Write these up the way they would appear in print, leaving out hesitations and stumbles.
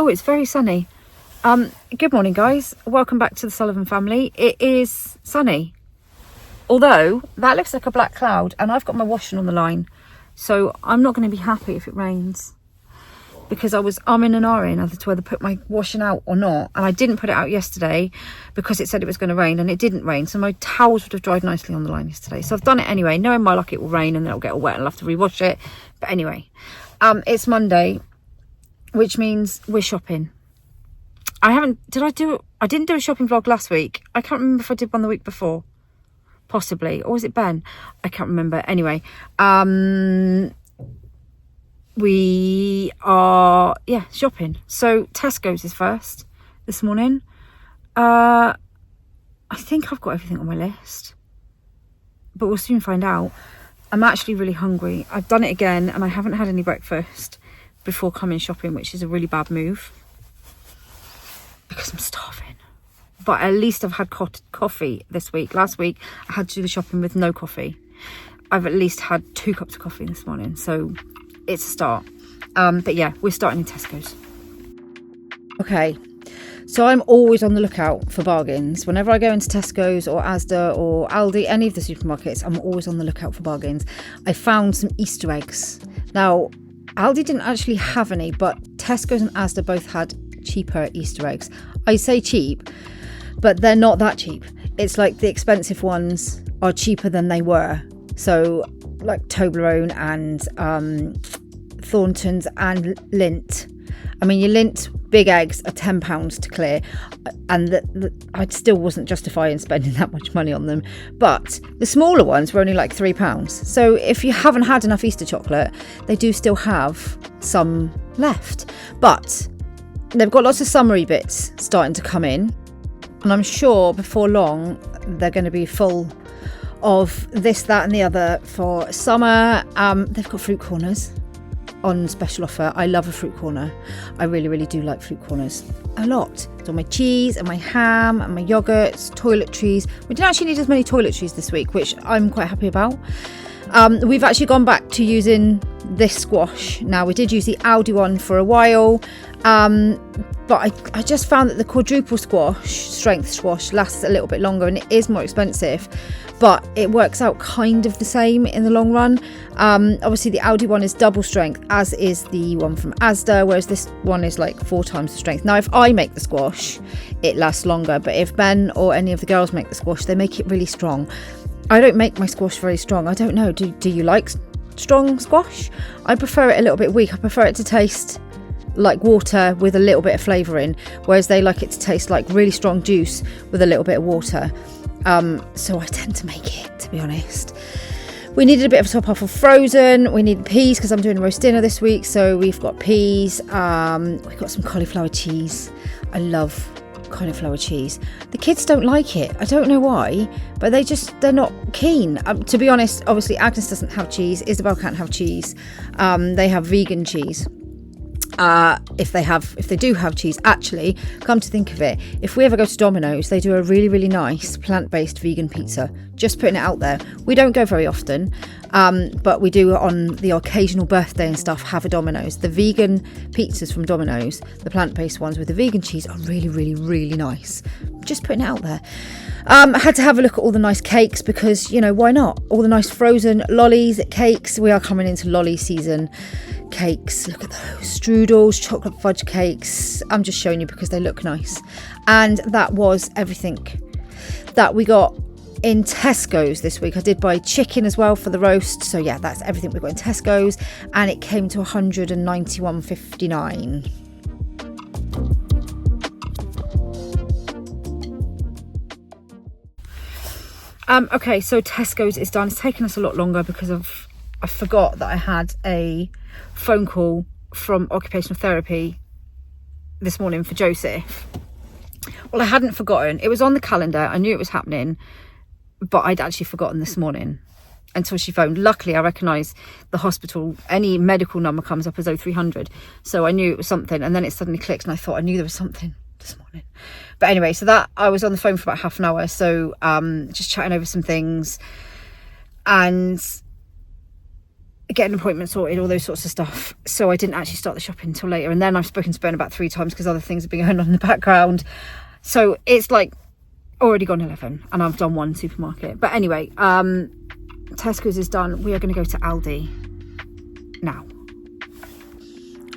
it's very sunny. Good morning, guys. Welcome back to the Sullivan family. It is sunny. Although, that looks like a black cloud, and I've got my washing on the line. So, I'm not going to be happy if it rains. Because I'm in an ahhing as to whether to put my washing out or not. And I didn't put it out yesterday because it said it was going to rain, and it didn't rain. So my towels would have dried nicely on the line yesterday. So I've done it anyway, knowing my luck it will rain and then it'll get all wet and I'll have to rewash it. But anyway, it's Monday, which means we're shopping. I didn't do a shopping vlog last week. I can't remember if I did one the week before. Possibly. Or was it Ben? I can't remember. Anyway, we are, shopping. So Tesco's is first this morning. I think I've got everything on my list, but we'll soon find out. I'm actually really hungry. I've done it again and I haven't had any breakfast before coming shopping, which is a really bad move because I'm starving. But at least I've had coffee this week. Last week I had to do the shopping with no coffee. I've at least had 2 cups of coffee this morning, so it's a start. But yeah, we're starting in Tesco's. Okay, so I'm always on the lookout for bargains. Whenever I go into Tesco's or Asda or Aldi, any of the supermarkets, I'm always on the lookout for bargains. I found some Easter eggs. Now, Aldi didn't actually have any, but Tesco's and Asda both had cheaper Easter eggs. I say cheap, but they're not that cheap. It's like the expensive ones are cheaper than they were. So like Toblerone and Thornton's and Lindt. I mean, your Lindt big eggs are £10 to clear, and I still wasn't justifying spending that much money on them. But the smaller ones were only like £3. So if you haven't had enough Easter chocolate, they do still have some left. But they've got lots of summery bits starting to come in, and I'm sure before long they're going to be full of this, that and the other for summer. They've got fruit corners on special offer. I love a fruit corner. I really, really do like fruit corners a lot. It's on my cheese and my ham and my yogurts, toiletries. We didn't actually need as many toiletries this week, which I'm quite happy about. We've actually gone back to using this squash. Now, we did use the Aldi one for a while, but I just found that the quadruple strength squash lasts a little bit longer and it is more expensive, but it works out kind of the same in the long run. Obviously the Aldi one is double strength, as is the one from Asda, whereas this one is like 4 times the strength. Now, if I make the squash, it lasts longer, but if Ben or any of the girls make the squash, they make it really strong. I don't make my squash very strong. I don't know. Do you like strong squash? I prefer it a little bit weak. I prefer it to taste like water with a little bit of flavour in, whereas they like it to taste like really strong juice with a little bit of water. So I tend to make it, to be honest. We needed a bit of a top off of frozen. We need peas because I'm doing a roast dinner this week, so we've got peas. We've got some cauliflower cheese. I love cauliflower cheese. The kids don't like it. I don't know why, but they're not keen. To be honest, obviously Agnes doesn't have cheese. Isabel can't have cheese. They have vegan cheese. If they do have cheese, actually, come to think of it, if we ever go to Domino's, they do a really, really nice plant-based vegan pizza. Just putting it out there. We don't go very often, but we do on the occasional birthday and stuff have a Domino's. The vegan pizzas from Domino's, the plant-based ones with the vegan cheese, are really, really, really nice. Just putting it out there. I had to have a look at all the nice cakes because, why not? All the nice frozen lollies, cakes. We are coming into lolly season. Cakes, look at those strudels, chocolate fudge cakes. I'm just showing you because they look nice. And that was everything that we got in Tesco's this week. I did buy chicken as well for the roast, so yeah, that's everything we got in Tesco's, and it came to £191.59. Okay, so Tesco's is done. It's taken us a lot longer because I forgot that I had a phone call from occupational therapy this morning for Joseph. Well, I hadn't forgotten. It was on the calendar. I knew it was happening, but I'd actually forgotten this morning until she phoned. Luckily, I recognise the hospital. Any medical number comes up as 0300. So I knew it was something, and then it suddenly clicked and I thought I knew there was something this morning. But anyway, so that I was on the phone for about half an hour. So just chatting over some things. And get an appointment sorted, all those sorts of stuff. So I didn't actually start the shopping until later. And then I've spoken to Ben about 3 times because other things have been going on in the background. So it's like already gone 11 and I've done 1 supermarket. But anyway, Tesco's is done. We are going to go to Aldi now.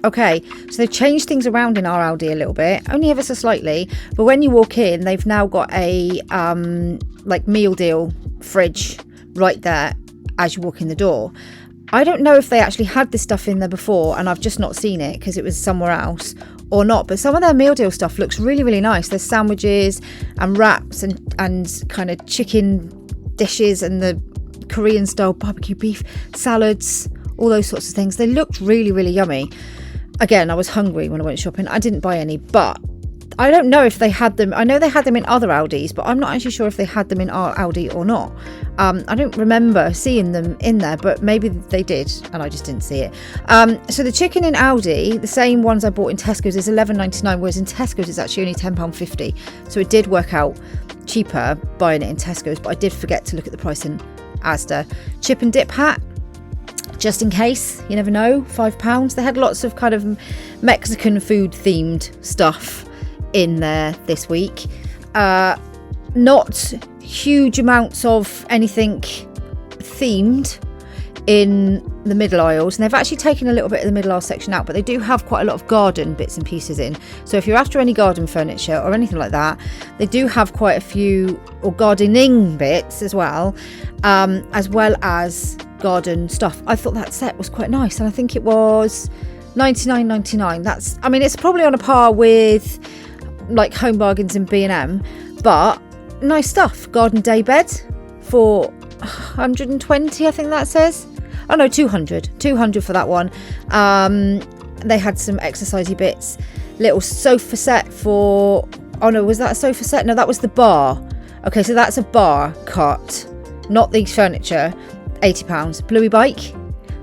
Okay, so they've changed things around in our Aldi a little bit, only ever so slightly. But when you walk in, they've now got a like meal deal fridge right there as you walk in the door. I don't know if they actually had this stuff in there before and I've just not seen it because it was somewhere else or not, but some of their meal deal stuff looks really, really nice. There's sandwiches and wraps and kind of chicken dishes and the Korean style barbecue beef salads, all those sorts of things. They looked really, really yummy. Again, I was hungry when I went shopping. I didn't buy any, but I don't know if they had them. I know they had them in other Aldis, but I'm not actually sure if they had them in our Aldi or not. I don't remember seeing them in there, but maybe they did and I just didn't see it. So the chicken in Aldi, the same ones I bought in Tesco's, is £11.99, whereas in Tesco's it's actually only £10.50. So it did work out cheaper buying it in Tesco's, but I did forget to look at the price in Asda. Chip and dip hat, just in case, you never know, £5. They had lots of kind of Mexican food themed stuff in there this week. Not huge amounts of anything themed in the middle aisles, and they've actually taken a little bit of the middle aisle section out, but they do have quite a lot of garden bits and pieces in. So if you're after any garden furniture or anything like that, they do have quite a few, or gardening bits as well as garden stuff. I thought that set was quite nice, and I think it was $99.99. That's, I mean, it's probably on a par with like Home Bargains and B&M, but nice stuff. Garden day bed for 120, I think that says. Oh no, 200 for that one. They had some exercisey bits. Little sofa set for, oh no, was that a sofa set? No, that was the bar. Okay, so that's a bar cart, not the furniture. £80. Bluey bike,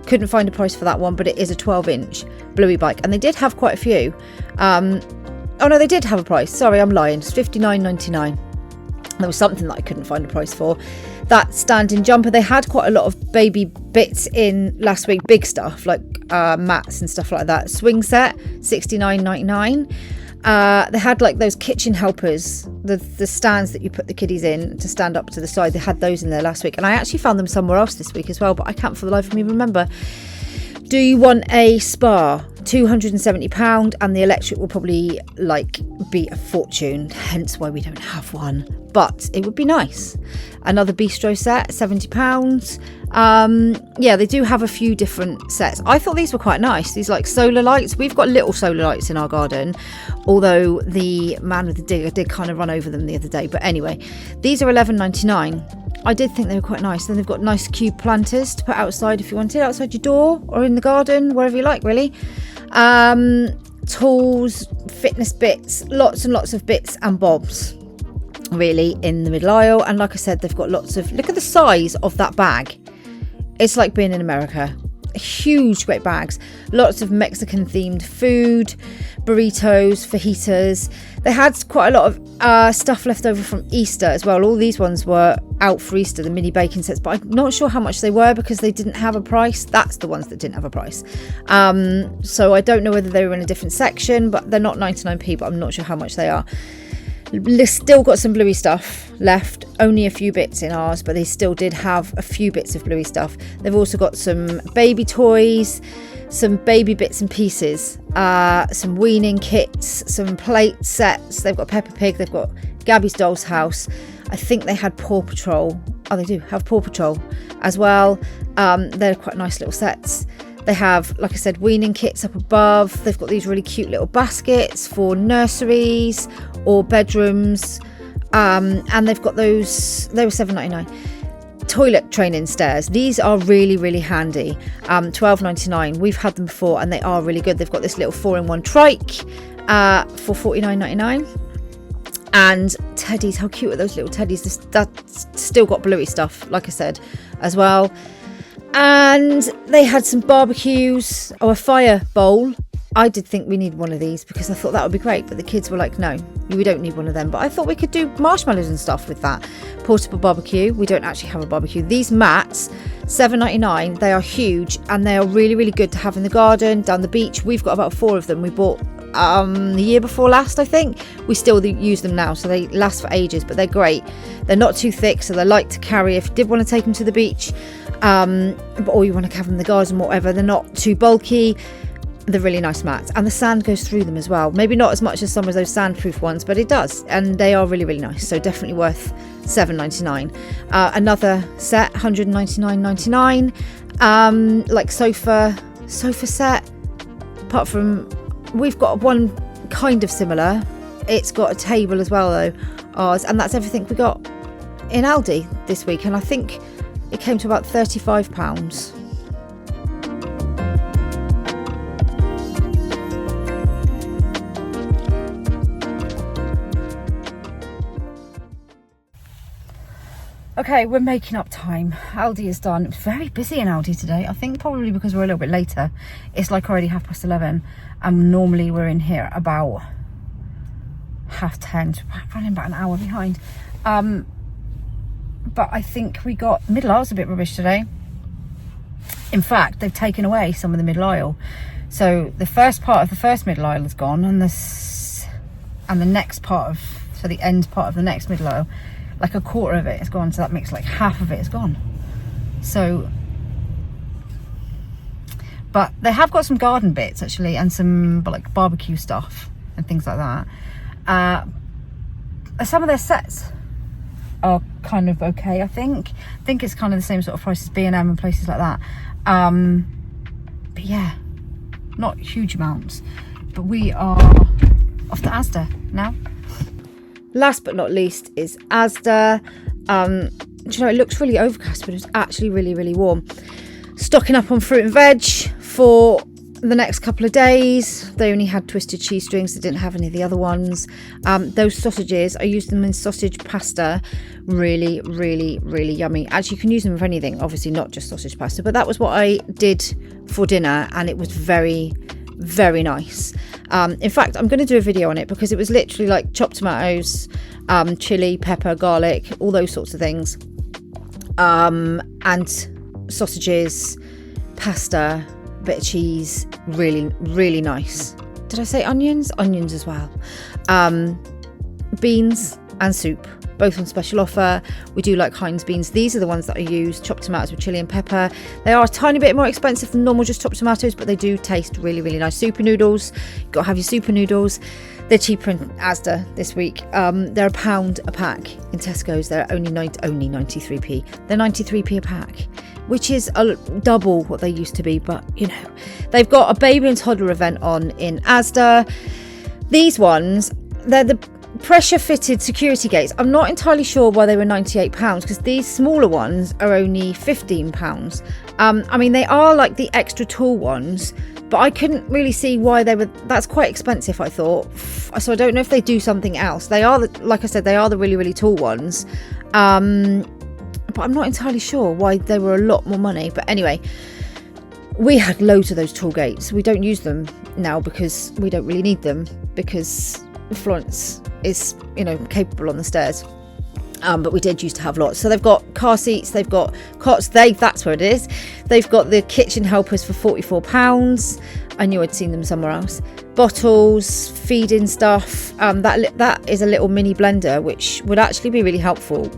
couldn't find a price for that one, but it is a 12-inch Bluey bike, and they did have quite a few. Oh no, they did have a price. Sorry, I'm lying. It's £59.99. There was something that I couldn't find a price for. That standing jumper, they had quite a lot of baby bits in last week, big stuff like mats and stuff like that. Swing set, £69.99. They had like those kitchen helpers, the stands that you put the kiddies in to stand up to the side. They had those in there last week, and I actually found them somewhere else this week as well, but I can't for the life of me remember. Do you want a spa? £270, and the electric will probably like be a fortune, hence why we don't have one, but it would be nice. Another bistro set, £70. Yeah, they do have a few different sets. I thought these were quite nice, these like solar lights. We've got little solar lights in our garden, although the man with the digger did kind of run over them the other day. But anyway, these are £11.99. I did think they were quite nice. Then they've got nice cube planters to put outside if you wanted, outside your door or in the garden, wherever you like really. Tools, fitness bits, lots and lots of bits and bobs really in the middle aisle. And like I said, they've got lots of, look at the size of that bag. It's like being in America. Huge great bags, lots of Mexican themed food, burritos, fajitas. They had quite a lot of stuff left over from Easter as well. All these ones were out for Easter, the mini bacon sets, but I'm not sure how much they were because they didn't have a price. That's the ones that didn't have a price. So I don't know whether they were in a different section, but they're not 99p, but I'm not sure how much they are. Still got some Bluey stuff left, only a few bits in ours, but they still did have a few bits of Bluey stuff. They've also got some baby toys, some baby bits and pieces, some weaning kits, some plate sets. They've got Peppa Pig, they've got Gabby's Doll's House. I think they had Paw Patrol. Oh, they do have Paw Patrol as well. They're quite nice little sets. They have, like I said, weaning kits up above. They've got these really cute little baskets for nurseries or bedrooms. And they've got those, they were £7.99. Toilet training stairs. These are really, really handy. £12.99. We've had them before and they are really good. They've got this little 4-in-1 trike for £49.99. And teddies, how cute are those little teddies? That's still got Bluey stuff, like I said, as well. And they had some barbecues, or a fire bowl. I did think we need one of these because I thought that would be great, but the kids were like, no, we don't need one of them. But I thought we could do marshmallows and stuff with that. Portable barbecue. We don't actually have a barbecue. These mats, $7.99, they are huge and they are really, really good to have in the garden, down the beach. We've got about 4 of them. We bought the year before last, I think. We still use them now, so they last for ages, but they're great. They're not too thick, so they're light to carry if you did want to take them to the beach, or you want to have them in the garden, whatever. They're not too bulky. They're really nice mats, and the sand goes through them as well. Maybe not as much as some of those sandproof ones, but it does, and they are really, really nice. So definitely worth $7.99. Another set, $199.99. Like sofa set. Apart from, we've got one kind of similar. It's got a table as well, though, ours, and that's everything we got in Aldi this week, and I think it came to about £35. Okay, we're making up time. Aldi is done. It's very busy in Aldi today. I think probably because we're a little bit later. It's like already 11:30, and normally we're in here about 10:30. So we're running about an hour behind. But I think we got middle aisle's a bit rubbish today. In fact, they've taken away some of the middle aisle. So the first part of the first middle aisle is gone, and the next part of, so the end part of the next middle aisle, like a quarter of it is gone, so that makes like half of it is gone. So, but they have got some garden bits actually, and some like barbecue stuff and things like that. Some of their sets are kind of okay, I think it's kind of the same sort of price as B&M and places like that. But yeah, not huge amounts. But we are off to Asda now. Last but not least is Asda. Do you know, it looks really overcast, but it's actually really, really warm. Stocking up on fruit and veg for the next couple of days. They only had twisted cheese strings. They didn't have any of the other ones. Those sausages, I used them in sausage pasta. Really, really, really yummy. Actually, you can use them with anything, obviously not just sausage pasta, but that was what I did for dinner, and it was very, very nice. In fact, I'm going to do a video on it because it was literally like chopped tomatoes, chili, pepper, garlic, all those sorts of things, and sausages, pasta, bit of cheese. Really, really nice. Did I say onions? Onions as well. Beans and soup, both on special offer. We do like Heinz beans. These are the ones that I use. Chopped tomatoes with chili and pepper. They are a tiny bit more expensive than normal just chopped tomatoes, but they do taste really, really nice. Super noodles. You've got to have your super noodles. They're cheaper in Asda this week. They're £1 a pack in Tesco's. They're only 93p. They're 93p a pack, which is double what they used to be. But, you know, they've got a baby and toddler event on in Asda. These ones, they're the pressure fitted security gates. I'm not entirely sure why they were £98 because these smaller ones are only £15. I mean, they are like the extra tall ones, but I couldn't really see why they were. That's quite expensive, I thought. So I don't know if they do something else. They are, like I said, they are the really, really tall ones. But I'm not entirely sure why they were a lot more money. But anyway, we had loads of those tall gates. We don't use them now because we don't really need them, because Florence is, you know, capable on the stairs. But we did used to have lots. So they've got car seats, they've got cots, that's where it is. They've got the kitchen helpers for £44. I knew I'd seen them somewhere else. Bottles, feeding stuff. That is a little mini blender, which would actually be really helpful.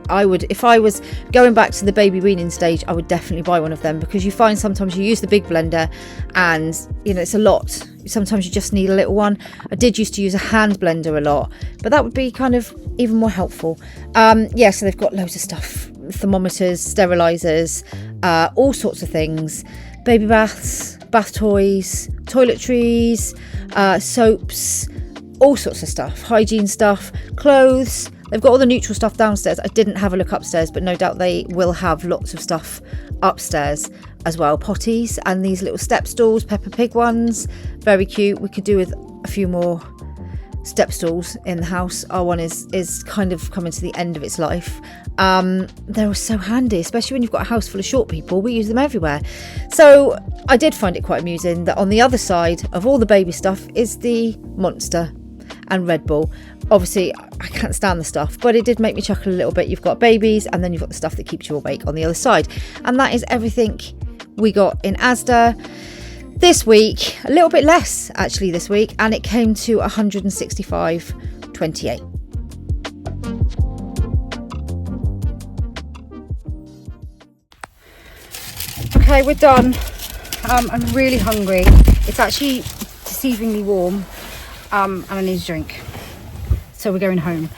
If I was going back to the baby weaning stage, I would definitely buy one of them, because you find sometimes you use the big blender and, you know, it's a lot. Sometimes you just need a little one. I did used to use a hand blender a lot, but that would be kind of even more helpful. So they've got loads of stuff. Thermometers, sterilisers, all sorts of things. Baby baths, bath toys, toiletries, soaps, all sorts of stuff. Hygiene stuff, clothes. They've got all the neutral stuff downstairs. I didn't have a look upstairs, but no doubt they will have lots of stuff upstairs as well. Potties and these little step stools, Peppa Pig ones. Very cute. We could do with a few more step stools in the house. Our one is kind of coming to the end of its life. They're so handy, especially when you've got a house full of short people. We use them everywhere. So I did find it quite amusing that on the other side of all the baby stuff is the Monster and Red Bull. Obviously I can't stand the stuff, but it did make me chuckle a little bit. You've got babies and then you've got the stuff that keeps you awake on the other side, and that is everything we got in Asda this week. A little bit less actually this week, and it came to 165.28. Okay, we're done. I'm really hungry. It's actually deceivingly warm, and I need a drink. So we're going home.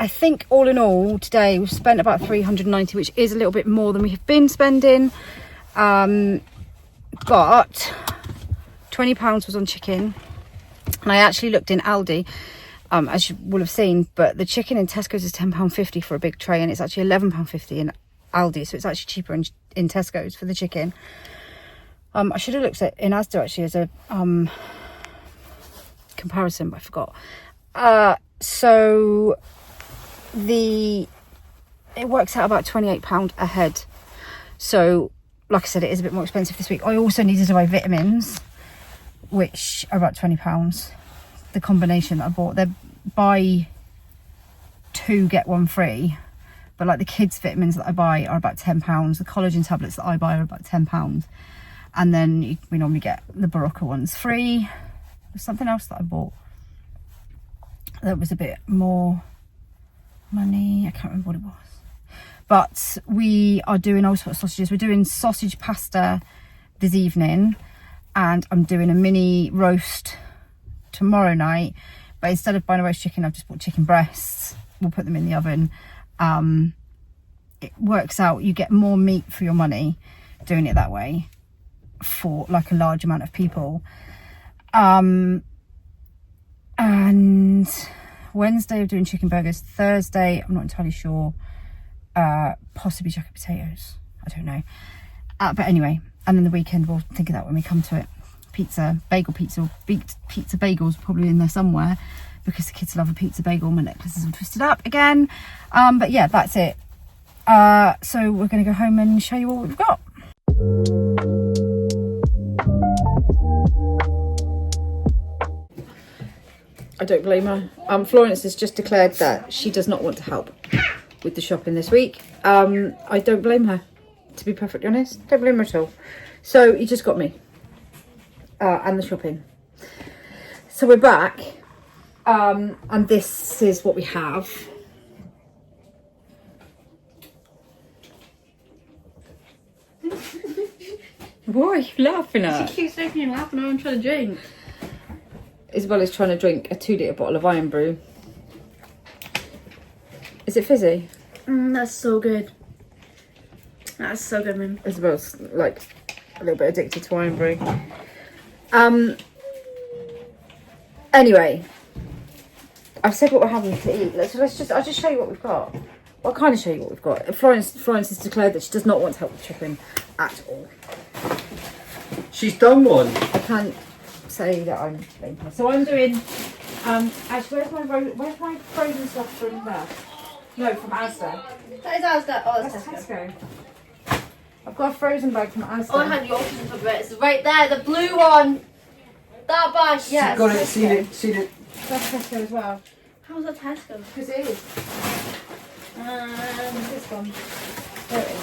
I think all in all today we've spent about 390, which is a little bit more than we have been spending. But £20 was on chicken, and I actually looked in Aldi, as you will have seen, but the chicken in Tesco's is £10.50 for a big tray, and it's actually £11.50 in Aldi, so it's actually cheaper in Tesco's for the chicken. I should have looked at in Asda actually as a comparison, but I forgot. So it works out about £28 a head. So like I said, it is a bit more expensive this week. I also needed to buy vitamins, which are about £20. The combination that I bought, they're buy 2 get 1 free, but like the kids vitamins that I buy are about £10. The collagen tablets that I buy are about £10, and then we normally get the Barocca ones free. There's something else that I bought that was a bit more money. I can't remember what it was. But we are doing all sorts of sausages. We're doing sausage pasta this evening, and I'm doing a mini roast tomorrow night. But instead of buying a roast chicken, I've just bought chicken breasts. We'll put them in the oven. It works out, you get more meat for your money doing it that way for like a large amount of people. And Wednesday we're doing chicken burgers. Thursday, I'm not entirely sure. Possibly jacket potatoes, I don't know, but anyway, and then the weekend we'll think of that when we come to it. Pizza bagels probably in there somewhere, because the kids love a pizza bagel. My necklace is all twisted up again, but yeah, that's it. So we're going to go home and show you what we've got. I don't blame her. Florence has just declared that she does not want to help with the shopping this week. I don't blame her, to be perfectly honest. Don't blame her at all. So you just got me and the shopping. So we're back, and this is what we have. What are you laughing at? She keeps making me laugh and I'm trying to drink. Isabella's trying to drink a 2-litre bottle of Iron Brew. Is it fizzy? That's so good. That's so good, man. Isabella's like a little bit addicted to Iron Brew. Anyway, I've said what we're having to eat. I'll just show you what we've got. Well, I'll kind of show you what we've got. Florence has declared that she does not want to help with chicken at all. She's done one. I can't say that I'm blaming her. So I'm doing. Actually, where's my frozen stuff from there? No, from Asda. That is Asda. Oh, that's That's Tesco. Tesco. I've got a frozen bag from Asda. Oh, I had the option for it. It's right there, the blue one. That bag, yes. Got it, seen it. That's Tesco as well. How's that Tesco? Because it is. This one. There it is.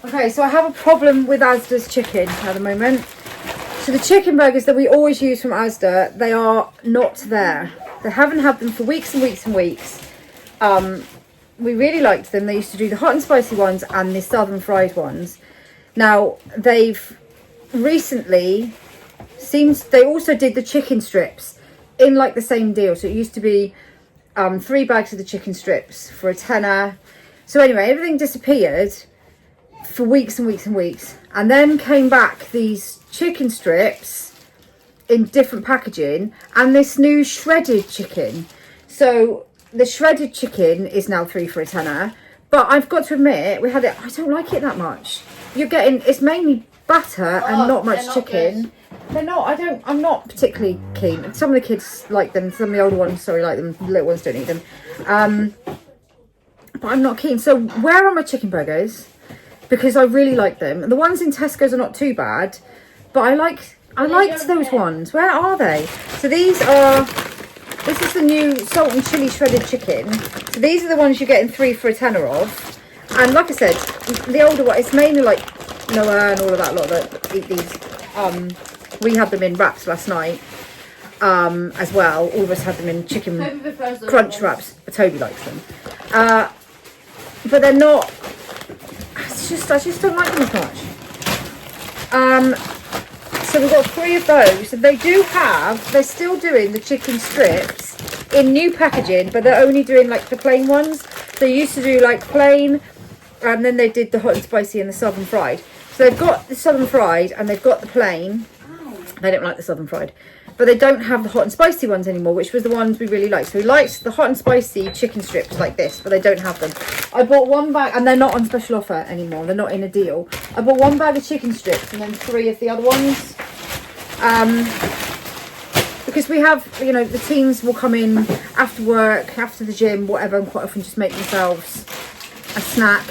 Okay, so I have a problem with Asda's chicken at the moment. So the chicken burgers that we always use from Asda, they are not there. They haven't had them for weeks and weeks and weeks. We really liked them. They used to do the hot and spicy ones and the southern fried ones. Now they've recently they also did the chicken strips in like the same deal. So it used to be 3 bags of the chicken strips for a tenner. So anyway, everything disappeared for weeks and weeks and weeks, and then came back these chicken strips in different packaging and this new shredded chicken. So the shredded chicken is now 3 for a tenner, but I've got to admit, we had it, I don't like it that much. You're getting, it's mainly batter and not much chicken. they're not. I'm not particularly keen. Some of the kids like them. Some of the older ones, like them. The little ones don't eat them. But I'm not keen. So where are my chicken burgers? Because I really like them. The ones in Tesco's are not too bad, but I liked those ones. Where are they? So this is the new salt and chili shredded chicken. So these are the ones you get in 3 for a tenner of. And like I said, the older one, it's mainly like Noah and all of that lot that eat these. We had them in wraps last night as well. All of us had them in chicken crunch wraps. But Toby likes them. But they're not. I just don't like them as much. So we've got 3 of those. And they're still doing the chicken strips in new packaging, but they're only doing like the plain ones. They used to do like plain, and then they did the hot and spicy and the southern fried. So they've got the southern fried and they've got the plain. They don't like the southern fried. But they don't have the hot and spicy ones anymore, which was the ones we really liked. So we liked the hot and spicy chicken strips like this, but they don't have them. I bought 1 bag, and they're not on special offer anymore. They're not in a deal. I bought 1 bag of chicken strips and then 3 of the other ones. Because we have, the teens will come in after work, after the gym, whatever, and quite often just make themselves a snack.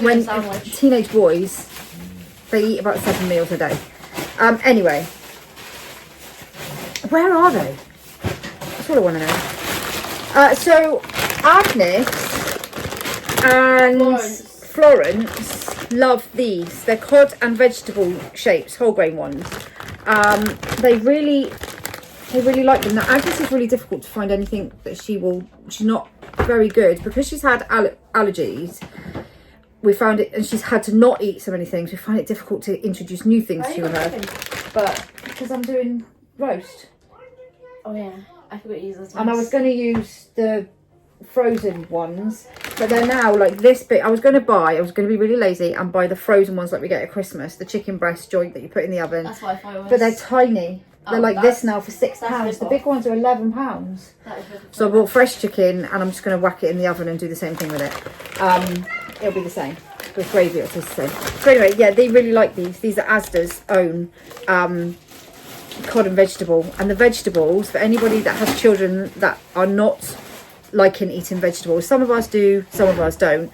When teenage boys, they eat about 7 meals a day. Anyway. Where are they? That's all I want to know. So Agnes and Florence love these. They're cod and vegetable shapes, whole grain ones. They really like them. Now Agnes is really difficult to find anything that she's not very good because she's had allergies. We found it, and she's had to not eat so many things. We find it difficult to introduce new things to her. But because I'm doing roast. Oh yeah, I forgot to use those ones. And I was going to use the frozen ones, but they're now like this big. I was going to be really lazy and buy the frozen ones like we get at Christmas, the chicken breast joint that you put in the oven. That's what I thought it was. But they're tiny. They're like this now for £6. The big ones are £11. So I bought fresh chicken, and I'm just going to whack it in the oven and do the same thing with it. It'll be the same. With gravy, it'll taste the same. So anyway, yeah, they really like these. These are Asda's own cod and vegetable. And the vegetables, for anybody that has children that are not liking eating vegetables, some of us do, some of us don't,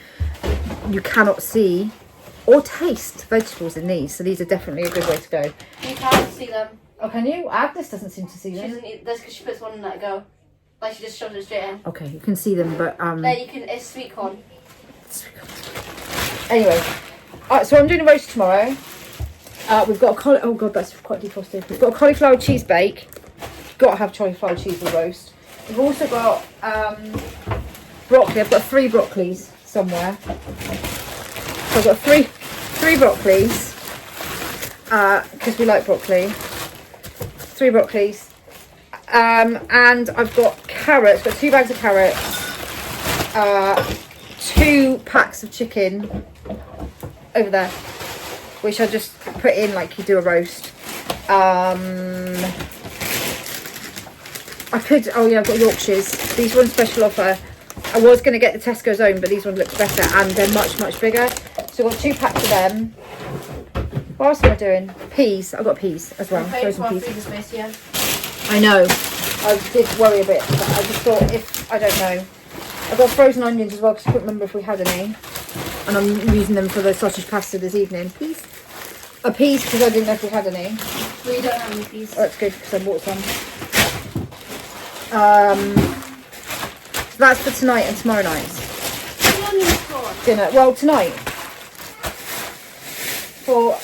you cannot see or taste vegetables in these. So these are definitely a good way to go. You can't see them. Oh, can you? Agnes doesn't seem to see She them. doesn't eat. That's because she puts one and let it go. Like she just shoves it straight in. Okay, you can see them, but There you can. It's sweet corn. Anyway, so I'm doing a roast tomorrow. We've got a oh god, that's quite defrosted. We've got a cauliflower cheese bake. Got to have cauliflower cheese with roast. We've also got broccoli. I've got 3 broccolis somewhere. So I've got three broccolis because we like broccoli. 3 broccolis, and I've got carrots. Got 2 bags of carrots. 2 packs of chicken over there, which I just put in like you do a roast. I've got Yorkshires. These were on special offer. I was going to get the Tesco's own, but these ones look better and they're much bigger. So I've got 2 packs of them. What else am I doing? Peas. I've got peas as well. Frozen peas. Space, yeah. I know. I did worry a bit, but I just thought I don't know. I've got frozen onions as well because I couldn't remember if we had any. And I'm using them for the sausage pasta this evening. Peas because I didn't know if we had any. We don't have any peas. Oh, that's good because I bought some. So that's for tonight and tomorrow night. Dinner. Well, tonight for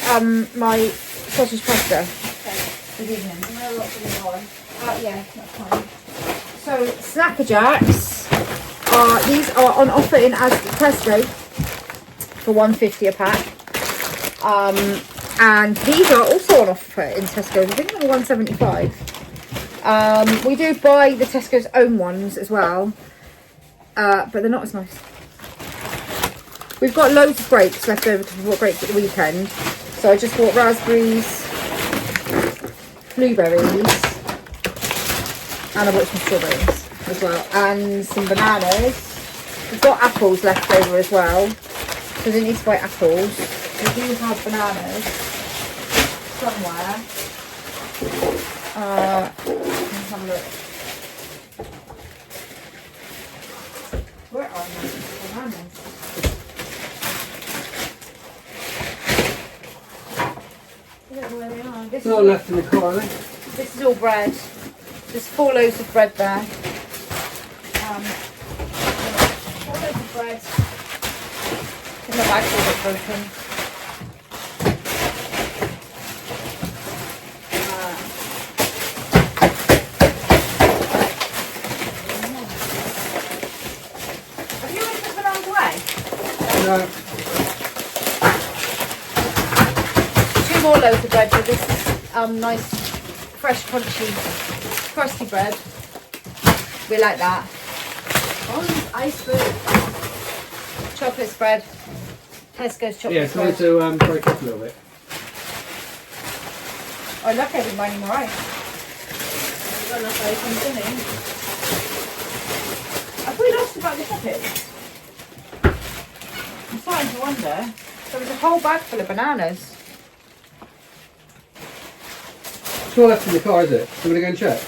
my sausage pasta. Okay. This evening. Yeah, that's fine. So Snacker Jacks these are on offer in Tesco for £1.50 a pack. And these are also on offer in Tesco. I think they're £1.75. We do buy the Tesco's own ones as well, but they're not as nice. We've got loads of grapes left over because we bought grapes at the weekend. So I just bought raspberries, blueberries, and I bought some strawberries as well, and some bananas. We've got apples left over as well, so I didn't need to buy apples. We do have bananas. somewhere. Let's have a look. Where are my bananas? I don't know where they are. It's not left in the car, are they? This is all bread. There's 4 loaves of bread there. 4 loaves of bread. I think my bag's all a bit broken. Have you already put bananas away? No. 2 more loaves of bread, but this is nice, fresh, crunchy, crusty bread. We like that. Oh, iceberg. Chocolate spread. Tesco's chocolate Yeah, spread. so I need to break up a little bit. Oh, look, everybody more ice. We've got enough items in it. Have we lost about the pockets? I'm starting to wonder. There was a whole bag full of bananas. It's not left in the car, is it? So I'm going to go and check.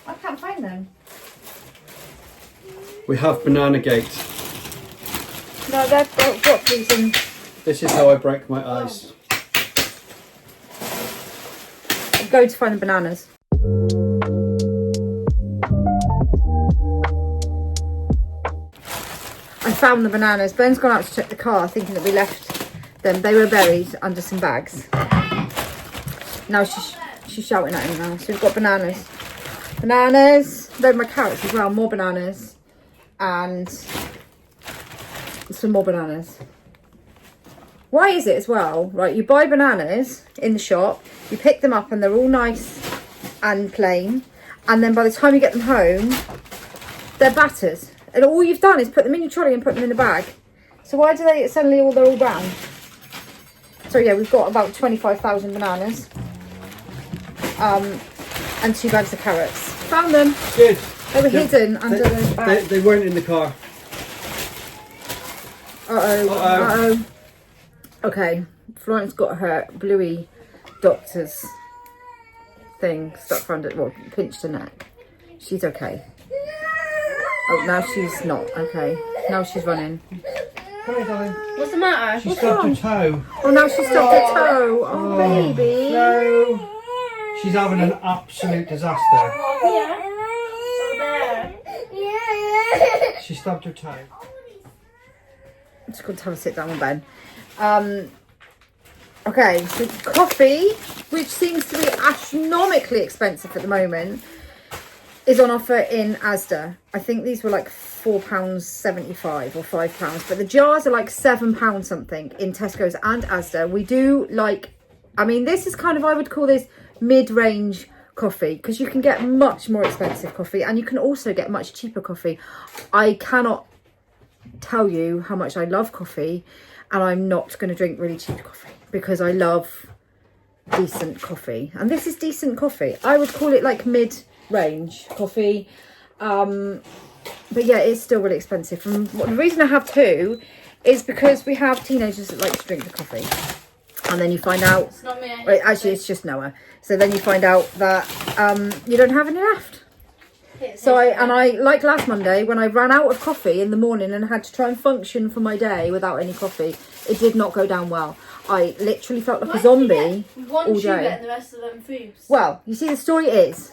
I can't find them. We have Banana Gate. No, they've got these in. This is how I break my ice. I'm going to find the bananas. I found the bananas. Ben's gone out to check the car thinking that we left them. They were buried under some bags. Now she's shouting at him now. So we've got bananas. Bananas. They're my carrots as well. More bananas. And some more bananas. Why is it as well, right? You buy bananas in the shop, you pick them up and they're all nice and plain. And then by the time you get them home, they're battered. And all you've done is put them in your trolley and put them in the bag. So why do they suddenly they're all brown? So yeah, we've got about 25,000 bananas. And 2 bags of carrots. Found them. Good. They were hidden under the bag. They weren't in the car. Uh-oh. Okay, Florence got her bluey doctor's thing stuck around it, well, pinched her neck. She's okay. Oh, now she's not. Okay, now she's running. Come here, darling. What's the matter? She stubbed her toe. Oh, now she's stubbed her toe. Oh, baby. No. She's having an absolute disaster. She stubbed her toe. I'm just going to have a sit down with Ben. Okay, so coffee, which seems to be astronomically expensive at the moment, is on offer in Asda. I think these were like £4.75 or £5, but the jars are like £7 something in Tesco's and Asda. We do like, I mean, this is kind of, I would call this mid-range coffee, because you can get much more expensive coffee and you can also get much cheaper coffee. I cannot tell you how much I love coffee, and I'm not going to drink really cheap coffee because I love decent coffee, and this is decent coffee. I would call it like mid-range coffee, but yeah, it's still really expensive. And the reason I have 2 is because we have teenagers that like to drink the coffee, and then you find out, It's not me. right, actually it's just Noah, so then you find out that you don't have any left. So I like last Monday when I ran out of coffee in the morning and had to try and function for my day without any coffee, it did not go down well. I literally felt like a zombie One all tube day. and the rest of them foods. Well, you see, the story is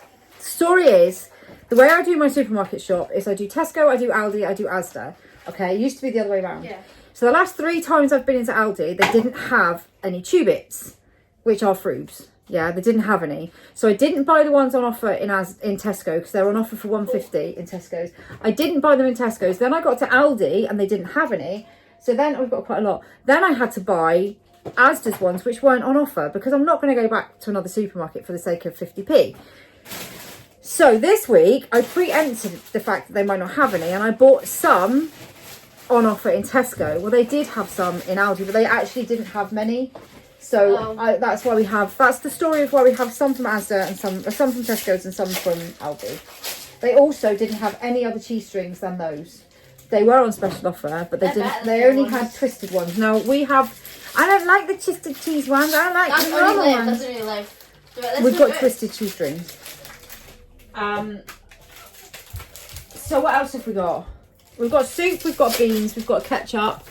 the way I do my supermarket shop is I do Tesco, I do Aldi, I do Asda. Okay, it used to be the other way around. Yeah. So the last 3 times I've been into Aldi, they didn't have any Tubits, which are frubes. Yeah, they didn't have any. So I didn't buy the ones on offer in Tesco because they're on offer for £1.50 in Tesco's. I didn't buy them in Tesco's. Then I got to Aldi and they didn't have any. So then we've got quite a lot. Then I had to buy Asda's ones, which weren't on offer, because I'm not going to go back to another supermarket for the sake of 50p. So this week I preempted the fact that they might not have any, and I bought some on offer in Tesco. Well, they did have some in Aldi, but they actually didn't have many. So that's why we have, that's the story of why we have some from Asda and some from Tesco's and some from Aldi. They also didn't have any other cheese strings than those. They were on special offer, but they They're didn't. better They than only the had ones. twisted ones. Now we have, I don't like the twisted cheese ones. I like That's the only normal live. ones. That's only live. Let's We've do got it. twisted cheese strings. So what else have we got? We've got soup, we've got beans, we've got ketchup.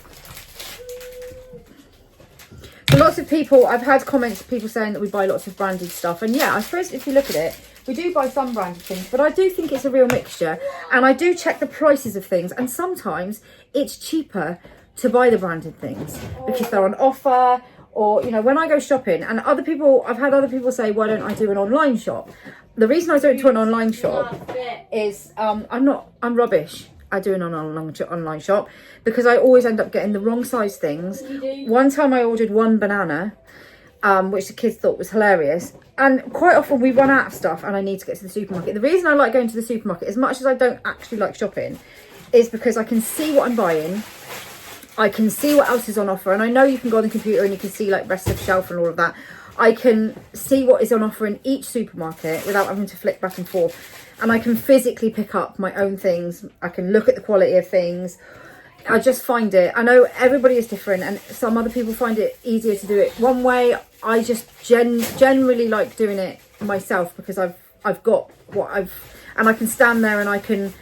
So lots of people, I've had comments of people saying that we buy lots of branded stuff. And yeah, I suppose if you look at it, we do buy some branded things, but I do think it's a real mixture. And I do check the prices of things. And sometimes it's cheaper to buy the branded things because they're on offer. Or, you know, when I go shopping, and I've had other people say, why don't I do an online shop? The reason I don't do an online shop is I'm rubbish at doing an online shop because I always end up getting the wrong size things. One time I ordered one banana, which the kids thought was hilarious. And quite often we run out of stuff and I need to get to the supermarket. The reason I like going to the supermarket, as much as I don't actually like shopping, is because I can see what I'm buying. I can see what else is on offer, and I know you can go on the computer and you can see like rest of shelf and all of that. I can see what is on offer in each supermarket without having to flick back and forth, and I can physically pick up my own things. I can look at the quality of things. I just find it, I know everybody is different, and some other people find it easier to do it one way. I just generally like doing it myself because I've got and I can stand there and I can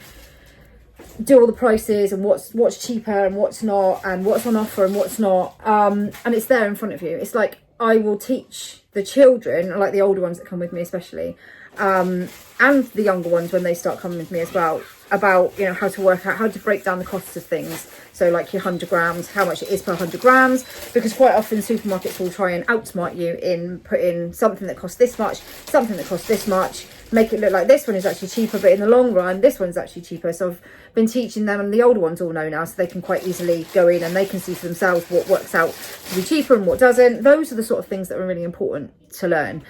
do all the prices and what's cheaper and what's not, and what's on offer and what's not, and it's there in front of you. It's like I will teach the children, like the older ones that come with me especially, and the younger ones when they start coming with me as well, about, you know, how to work out, how to break down the costs of things. So like your 100 grams, how much it is per 100 grams, because quite often supermarkets will try and outsmart you in putting something that costs this much, something that costs this much, make it look like this one is actually cheaper, but in the long run this one's actually cheaper. So I've been teaching them, and the older ones all know now, so they can quite easily go in and they can see for themselves what works out to be cheaper and what doesn't. Those are the sort of things that are really important to learn,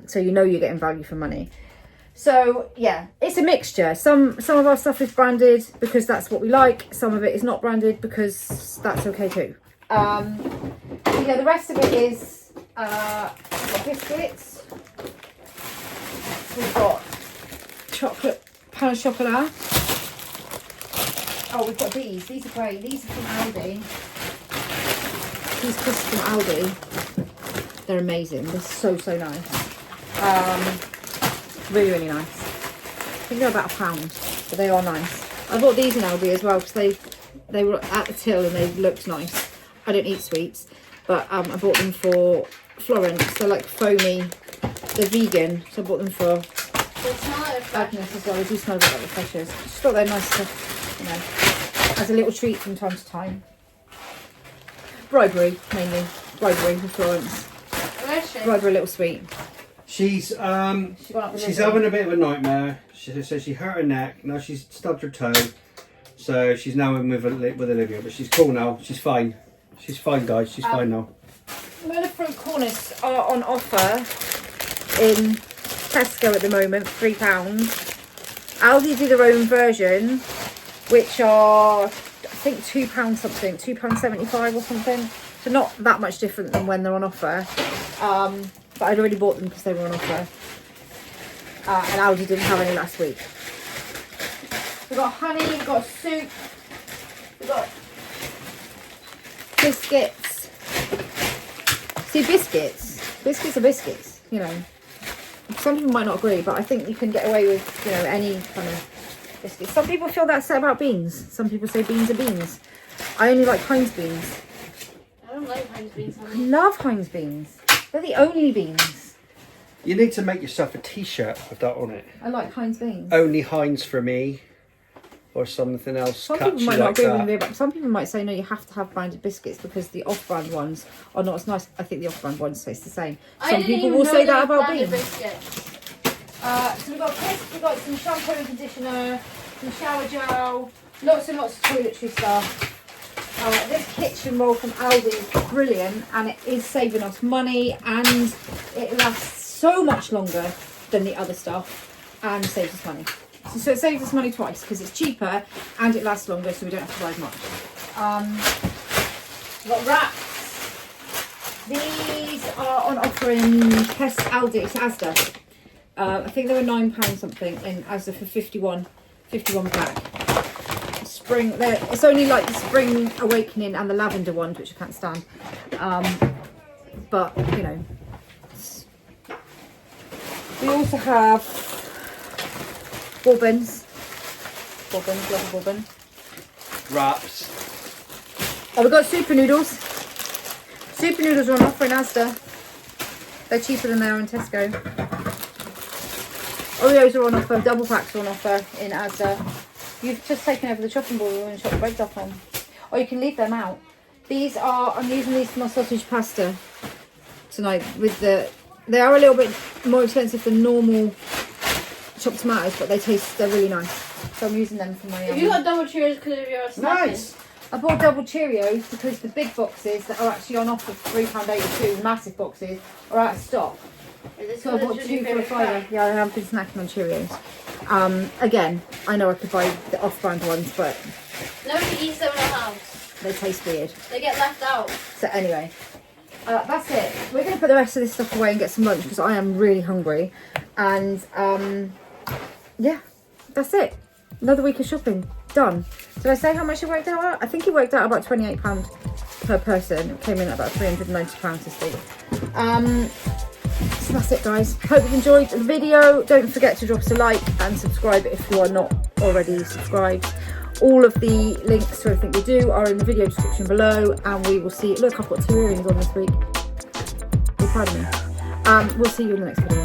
so you know you're getting value for money. So yeah, it's a mixture. Some of our stuff is branded because that's what we like. Some of it is not branded because that's okay too. Yeah, the rest of it is we've got biscuits. We've got chocolate, pain au chocolat. Oh, we've got these. These are great. These are from Aldi. These crisps from Aldi. They're amazing. They're so nice. Really, really nice. I think they're about £1, but they are nice. I bought these in Aldi as well because they were at the till and they looked nice. I don't eat sweets, but I bought them for Florence. They're like foamy. They're vegan, so I bought them for Agnes as well. They do smell a bit like refreshers. Just thought they're nice to, you know, as a little treat from time to time. Bribery, mainly. Bribery for Florence. Bribery, a little sweet. She's having a bit of a nightmare. She says she hurt her neck. Now she's stubbed her toe, so she's now in with Olivia. But she's cool now. She's fine. She's fine, guys. She's fine now. Mona fruit cornets are on offer in Tesco at the moment, £3. Aldi do their own version, which are I think £2 something, £2.75 or something. So not that much different than when they're on offer. But I'd already bought them because they were on offer. And Aldi didn't have any last week. We've got honey, we've got soup, we've got biscuits. See, biscuits are biscuits, you know. Some people might not agree, but I think you can get away with, you know, any kind of biscuits. Some people feel that set about beans. Some people say beans are beans. I only like Heinz beans. I don't like Heinz beans. I love Heinz beans. They're the only beans. You need to make yourself a t-shirt with that on it. I like Heinz beans. Only Heinz for me, or something else. Some people might not agree with me, but some people might say no, you have to have branded biscuits because the off-brand ones are not as nice. I think the off-brand ones taste the same. Some people will say that about beans. So we've got crisps, we've got some shampoo and conditioner, some shower gel, lots and lots of toiletry stuff. This kitchen roll from Aldi is brilliant, and it is saving us money, and it lasts so much longer than the other stuff and saves us money. So it saves us money twice because it's cheaper and it lasts longer, so we don't have to buy as much. We've got wraps. These are on offer in Aldi, it's Asda. I think they were £9 something in Asda for 51 pack. spring. It's only like the Spring Awakening and the lavender ones, which I can't stand. But you know, we also have bobbins. Bobbins, love a bobbin. Wraps. Oh, we've got super noodles. Super noodles are on offer in Asda. They're cheaper than they are in Tesco. Oreos are on offer. Double packs are on offer in Asda. You've just taken over the chopping board and chopped the bread up on. Or you can leave them out. I'm using these for my sausage pasta tonight with they are a little bit more expensive than normal chopped tomatoes, but they're really nice. So I'm using them for my Have you got double Cheerios because of your snacking? Nice. I bought double Cheerios because the big boxes that are actually on offer for £3.82, the massive boxes, are out of stock. Is this So I bought 2 for a £5. Yeah, I have been snacking on Cheerios. Again, I know I could buy the off-brand ones, but Nobody eats them in our house. they taste weird. They get left out. So anyway, that's it. We're going to put the rest of this stuff away and get some lunch because I am really hungry. And yeah, that's it. Another week of shopping. Done. Did I say how much it worked out at? I think it worked out about £28 per person. It came in at about £390 this week. So that's it, guys. Hope you enjoyed the video. Don't forget to drop us a like and subscribe if you are not already subscribed. All of the links to everything we do are in the video description below, and we will see. Look, I've got 2 earrings on this week. You're proud of me. We'll see you in the next video.